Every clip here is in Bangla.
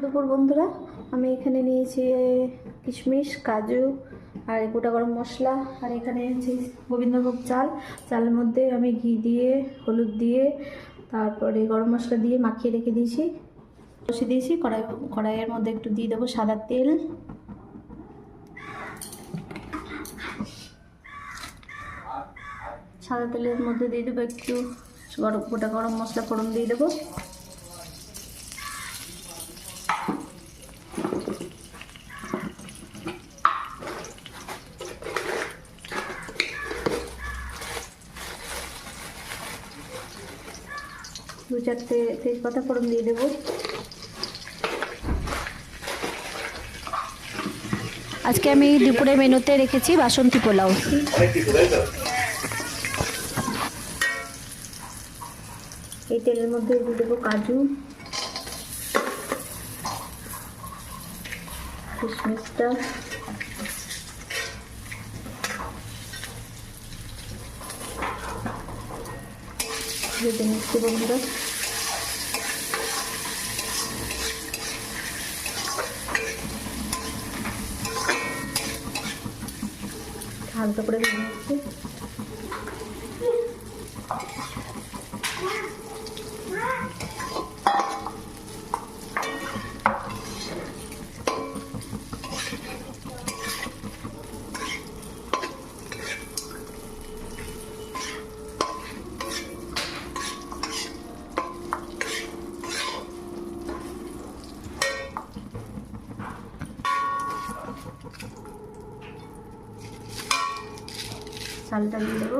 দুপুর বন্ধুরা, আমি এখানে নিয়েছি কিশমিশ, কাজু আর গোটা গরম মশলা। আর এখানে নিয়েছি গোবিন্দভোগ চাল। চালের মধ্যে আমি ঘি দিয়ে, হলুদ দিয়ে, তারপরে গরম মশলা দিয়ে মাখিয়ে রেখে দিয়েছি। বসিয়ে দিয়েছি কড়াইয়ের মধ্যে একটু দিয়ে দেবো সাদা তেল। সাদা তেলের মধ্যে দিয়ে দেবো একটু গোটা গরম মশলা ফোড়ন দিয়ে দেবো। দু চারটে তেজপাতা ফোড়ন দিয়ে দেবো। আজকে আমি দুপুরের মেনুতে রেখেছি বাসন্তী পোলাও। এই তেলের মধ্যে দিয়ে দেবো কাজু, কিশমিশটা, ভেজে নিচ্ছি বন্ধুরা। হালকা করে ভেজে নিচ্ছি। চালটা দিয়ে দেবো।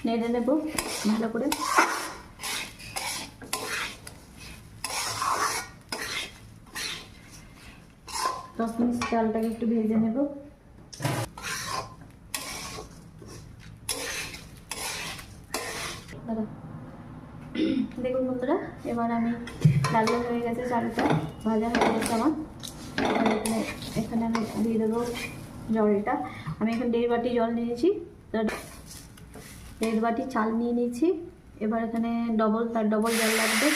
নেড়ে নেব ভালো করে। 10 মিনিট চালটাকে একটু ভেজে নেব। দেখুন বন্ধুরা, এবার আমি লাল লাল হয়ে গেছে, চালটা ভাজা হয়ে গেছে আমার। এখানে আমি দিয়ে দেবো জলটা। আমি এখানে 1.5 বাটি জল নিয়েছি, 1.5 বাটি চাল নিয়ে নিয়েছি। এবার এখানে তার ডবল জল লাগবে।